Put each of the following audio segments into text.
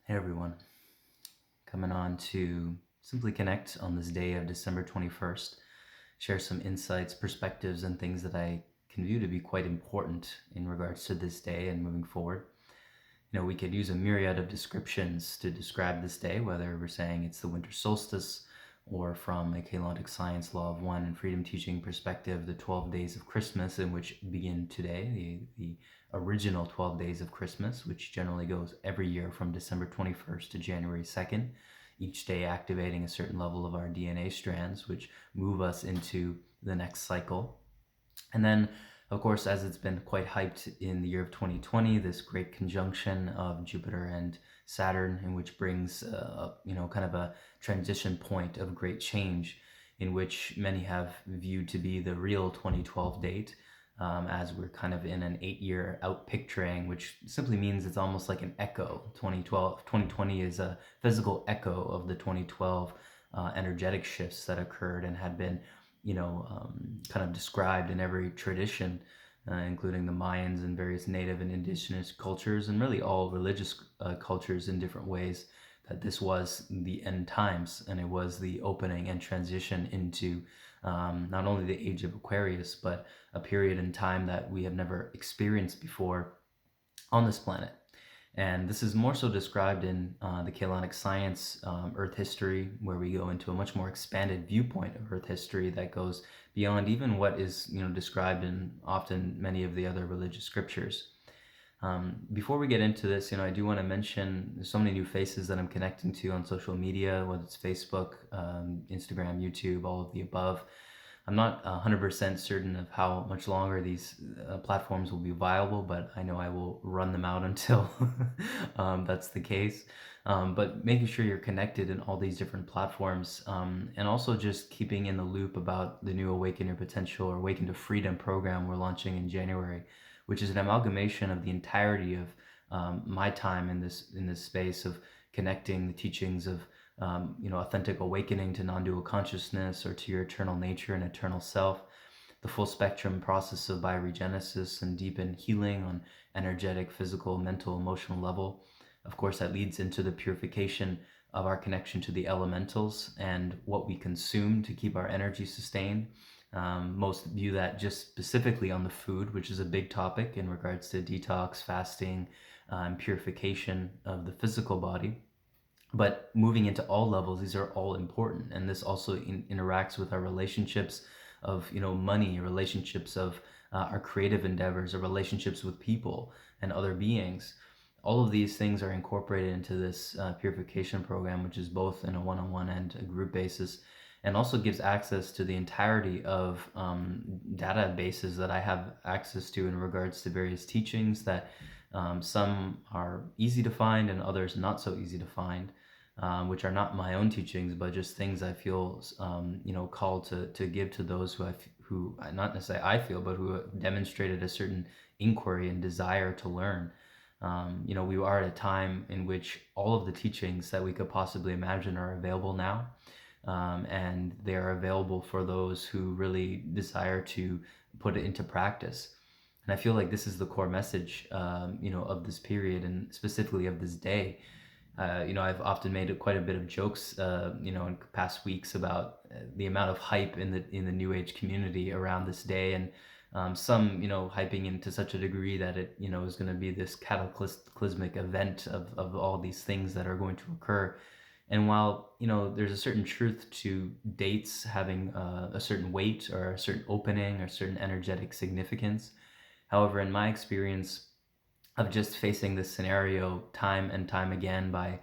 Hey everyone, coming on to simply connect on this day of December 21st, share some insights, perspectives, and things that I can view to be quite important in regards to this day and moving forward. We could use a myriad of descriptions to describe this day, whether we're saying it's the winter solstice or from a chaotic science law of one and freedom teaching perspective, the 12 days of Krystmas, in which begin today, the original 12 days of Krystmas, which generally goes every year from December 21st to January 2nd, each day activating a certain level of our DNA strands, which move us into the next cycle. And then, of course, as it's been quite hyped in the year of 2020, this great conjunction of Jupiter and Saturn, in which brings, kind of a transition point of great change, in which many have viewed to be the real 2012 date, as we're kind of in an 8-year out picturing, which simply means it's almost like an echo. 2020 is a physical echo of the 2012 energetic shifts that occurred and had been kind of described in every tradition, including the Mayans and various native and indigenous cultures, and really all religious cultures in different ways, that this was the end times and it was the opening and transition into not only the age of Aquarius, but a period in time that we have never experienced before on this planet. And this is more so described in the Kaylonic Science Earth History, where we go into a much more expanded viewpoint of Earth history that goes beyond even what is described in often many of the other religious scriptures. Before we get into this, I do want to mention there's so many new faces that I'm connecting to on social media, whether it's Facebook, Instagram, YouTube, all of the above. I'm not 100% certain of how much longer these platforms will be viable, but I know I will run them out until that's the case. But making sure you're connected in all these different platforms, and also just keeping in the loop about the new Awaken Your Potential or Awaken to Freedom program we're launching in January, which is an amalgamation of the entirety of my time in this space of connecting the teachings of authentic awakening to non-dual consciousness or to your eternal nature and eternal self, the full spectrum process of bioregenesis and deepen healing on energetic, physical, mental, emotional level. Of course, that leads into the purification of our connection to the elementals and what we consume to keep our energy sustained. Most view that just specifically on the food, which is a big topic in regards to detox, fasting, and purification of the physical body. But moving into all levels, these are all important, and this also interacts with our relationships of money, relationships of our creative endeavors, or relationships with people and other beings. All of these things are incorporated into this purification program, which is both in a one-on-one and a group basis, and also gives access to the entirety of databases that I have access to in regards to various teachings that some are easy to find and others not so easy to find, which are not my own teachings, but just things I feel, called to give to those who not necessarily I feel, but who have demonstrated a certain inquiry and desire to learn. We are at a time in which all of the teachings that we could possibly imagine are available now, and they are available for those who really desire to put it into practice. And I feel like this is the core message, of this period and specifically of this day. I've often made quite a bit of jokes, in past weeks about the amount of hype in the New Age community around this day, and some, hyping into such a degree that it, is going to be this cataclysmic event of all these things that are going to occur. And while there's a certain truth to dates having a certain weight or a certain opening or certain energetic significance, however, in my experience of just facing this scenario time and time again by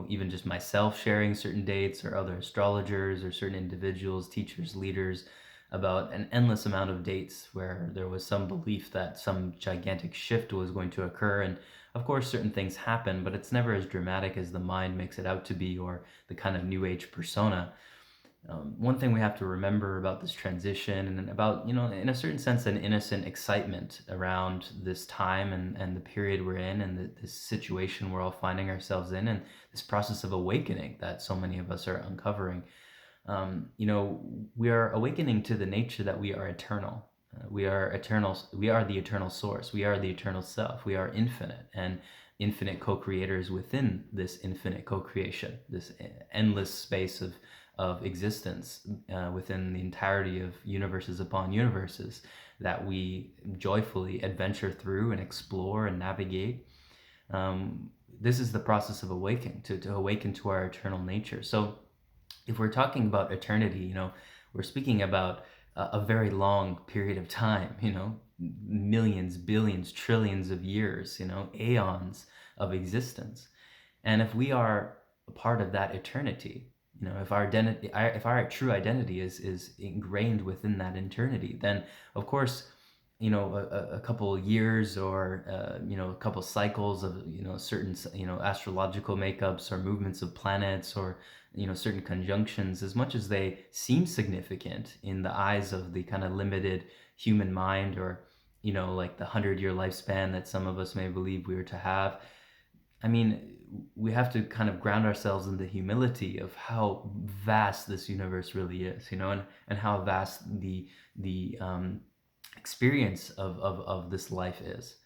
even just myself sharing certain dates or other astrologers or certain individuals, teachers, leaders, about an endless amount of dates where there was some belief that some gigantic shift was going to occur. And of course certain things happen, but it's never as dramatic as the mind makes it out to be, or the kind of new age persona. One thing we have to remember about this transition, and about, in a certain sense, an innocent excitement around this time and the period we're in, and this situation we're all finding ourselves in, and this process of awakening that so many of us are uncovering. We are awakening to the nature that we are eternal. We are eternal. We are the eternal source. We are the eternal self. We are infinite. And infinite co-creators within this infinite co-creation, this endless space of existence within the entirety of universes upon universes that we joyfully adventure through and explore and navigate. This is the process of awakening, to awaken to our eternal nature. So if we're talking about eternity, we're speaking about a very long period of time, millions, billions, trillions of years, aeons of existence. And if we are a part of that eternity, if our identity, if our true identity is ingrained within that eternity, then of course, a couple years or a couple cycles of certain astrological makeups or movements of planets or certain conjunctions, as much as they seem significant in the eyes of the kind of limited human mind, or like the 100-year lifespan that some of us may believe we are to have. I mean, we have to kind of ground ourselves in the humility of how vast this universe really is, and how vast the experience of this life is.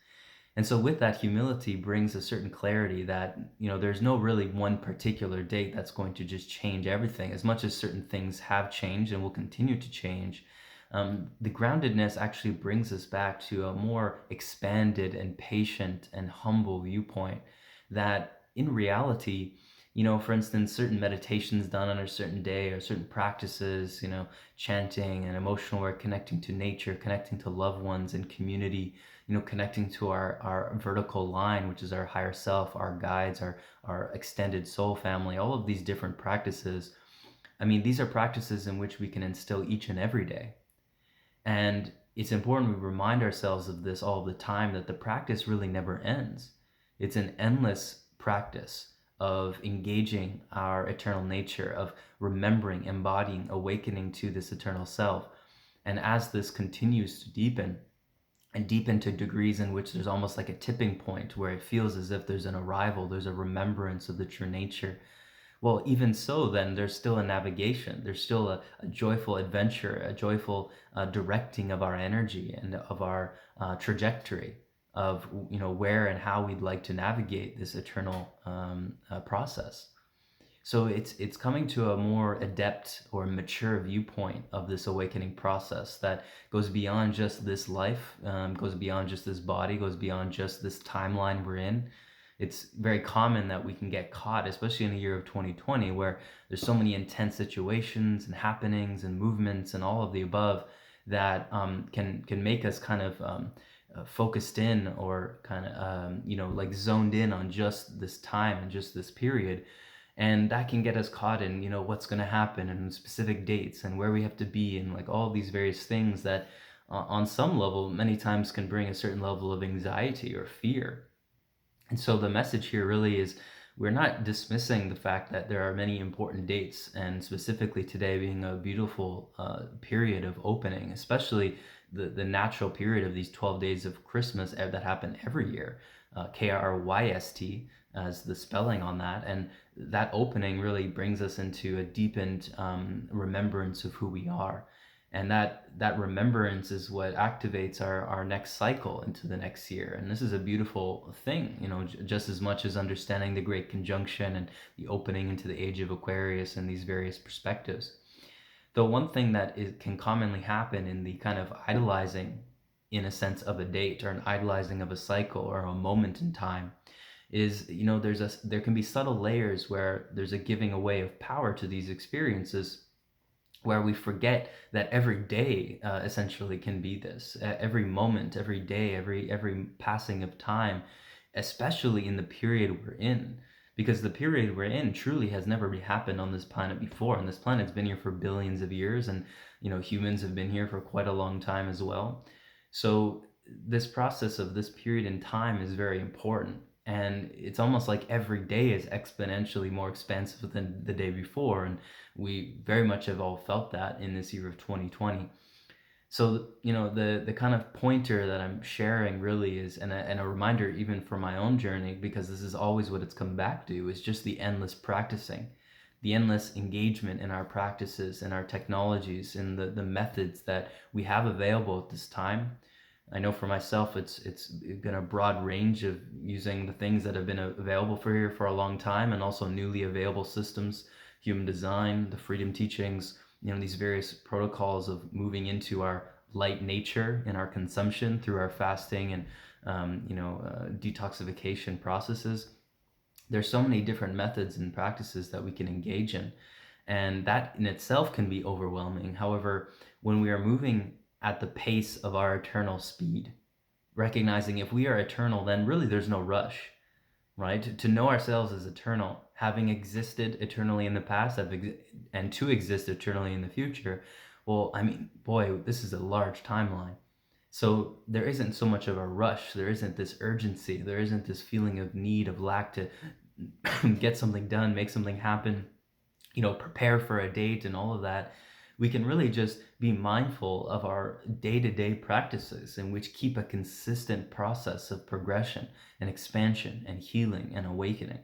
And so with that humility brings a certain clarity that, there's no really one particular date that's going to just change everything. As much as certain things have changed and will continue to change, the groundedness actually brings us back to a more expanded and patient and humble viewpoint that in reality, for instance, certain meditations done on a certain day or certain practices, chanting and emotional work, connecting to nature, connecting to loved ones and community, connecting to our vertical line, which is our higher self, our guides, our extended soul family, all of these different practices. I mean, these are practices in which we can instill each and every day. And it's important we remind ourselves of this all the time, that the practice really never ends. It's an endless practice of engaging our eternal nature, of remembering, embodying, awakening to this eternal self. And as this continues to deepen, and deepen to degrees in which there's almost like a tipping point where it feels as if there's an arrival, there's a remembrance of the true nature. Well, even so, then there's still a navigation. There's still a joyful adventure, a joyful directing of our energy and of our trajectory of where and how we'd like to navigate this eternal process. So it's coming to a more adept or mature viewpoint of this awakening process that goes beyond just this life, goes beyond just this body, goes beyond just this timeline we're in. It's very common that we can get caught, especially in the year of 2020, where there's so many intense situations and happenings and movements and all of the above that can make us kind of focused in, or kind of like zoned in on just this time and just this period. And that can get us caught in what's going to happen and specific dates and where we have to be, and like all these various things that on some level many times can bring a certain level of anxiety or fear. And so the message here really is, we're not dismissing the fact that there are many important dates, and specifically today being a beautiful period of opening, especially the natural period of these 12 days of Krystmas that happen every year, Kryst, as the spelling on that. And that opening really brings us into a deepened remembrance of who we are. And that remembrance is what activates our next cycle into the next year. And this is a beautiful thing, just as much as understanding the Great Conjunction and the opening into the age of Aquarius and these various perspectives. The one thing that can commonly happen in the kind of idolizing, in a sense, of a date, or an idolizing of a cycle or a moment in time, is there can be subtle layers where there's a giving away of power to these experiences, where we forget that every day essentially can be this. Every moment, every day, every passing of time, especially in the period we're in. Because the period we're in truly has never happened on this planet before. And this planet's been here for billions of years, and humans have been here for quite a long time as well. So this process of this period in time is very important. And it's almost like every day is exponentially more expansive than the day before. And we very much have all felt that in this year of 2020. So, the kind of pointer that I'm sharing really is, and a reminder even for my own journey, because this is always what it's come back to, is just the endless practicing, the endless engagement in our practices and our technologies, and the methods that we have available at this time. I know for myself, it's been a broad range of using the things that have been available for here for a long time, and also newly available systems, human design, the freedom teachings, these various protocols of moving into our light nature in our consumption through our fasting and detoxification processes. There's so many different methods and practices that we can engage in, and that in itself can be overwhelming. However, when we are moving at the pace of our eternal speed, recognizing if we are eternal, then really there's no rush, right? To know ourselves as eternal, having existed eternally in the past and to exist eternally in the future, well, I mean, boy, this is a large timeline. So there isn't so much of a rush. There isn't this urgency. There isn't this feeling of need, of lack to get something done, make something happen, prepare for a date and all of that. We can really just be mindful of our day-to-day practices in which keep a consistent process of progression and expansion and healing and awakening.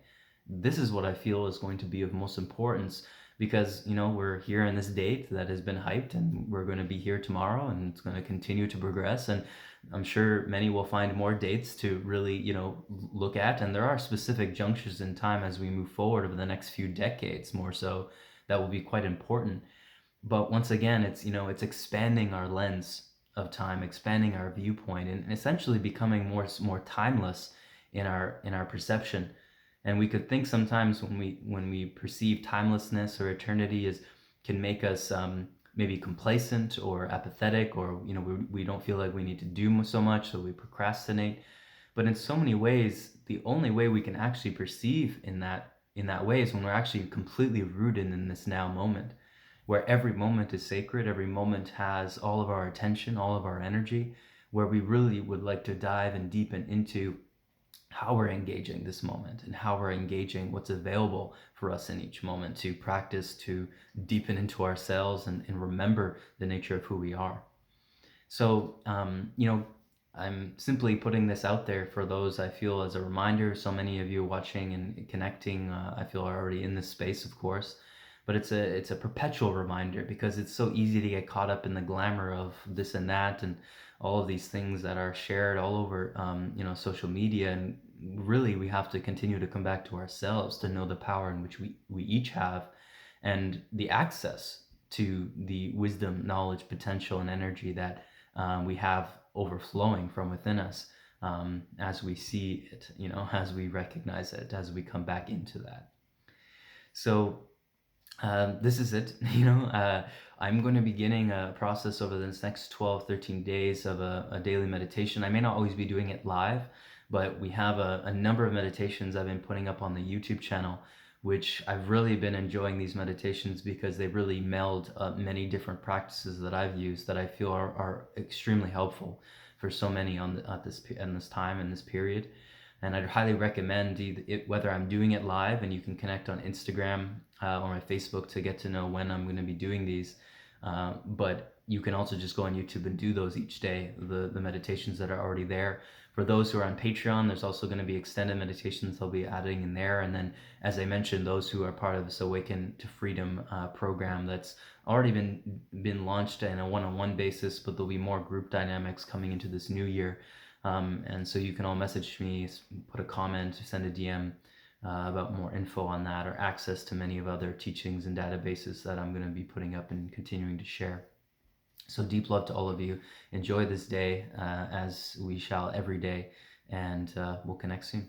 This is what I feel is going to be of most importance, because we're here in this date that has been hyped, and we're going to be here tomorrow, and it's going to continue to progress, and I'm sure many will find more dates to really look at, and there are specific junctures in time as we move forward over the next few decades more so that will be quite important. But once again, it's expanding our lens of time, expanding our viewpoint, and essentially becoming more timeless in our perception. And we could think sometimes when we perceive timelessness or eternity as can make us maybe complacent or apathetic, or we don't feel like we need to do so much, so we procrastinate. But in so many ways, the only way we can actually perceive in that way is when we're actually completely rooted in this now moment, where every moment is sacred, every moment has all of our attention, all of our energy, where we really would like to dive and deepen into how we're engaging this moment and how we're engaging what's available for us in each moment to practice, to deepen into ourselves and remember the nature of who we are. So, I'm simply putting this out there for those I feel as a reminder. So many of you watching and connecting, I feel are already in this space, of course, but it's a perpetual reminder, because it's so easy to get caught up in the glamour of this and that and all of these things that are shared all over, social media. And really, we have to continue to come back to ourselves to know the power in which we each have, and the access to the wisdom, knowledge, potential, and energy that we have overflowing from within us, as we see it, as we recognize it, as we come back into that. So this is it. I'm going to be beginning a process over the next 12, 13 days of a daily meditation. I may not always be doing it live, but we have a number of meditations I've been putting up on the YouTube channel, which I've really been enjoying these meditations because they really meld many different practices that I've used that I feel are extremely helpful for so many at this time in this period. And I'd highly recommend whether I'm doing it live, and you can connect on Instagram or my Facebook to get to know when I'm going to be doing these. But you can also just go on YouTube and do those each day, the meditations that are already there. For those who are on Patreon, there's also going to be extended meditations I'll be adding in there. And then, as I mentioned, those who are part of this Awaken to Freedom program that's already been launched in a one-on-one basis, but there'll be more group dynamics coming into this new year. And so you can all message me, put a comment, send a DM about more info on that, or access to many of other teachings and databases that I'm going to be putting up and continuing to share. So deep love to all of you. Enjoy this day as we shall every day, and we'll connect soon.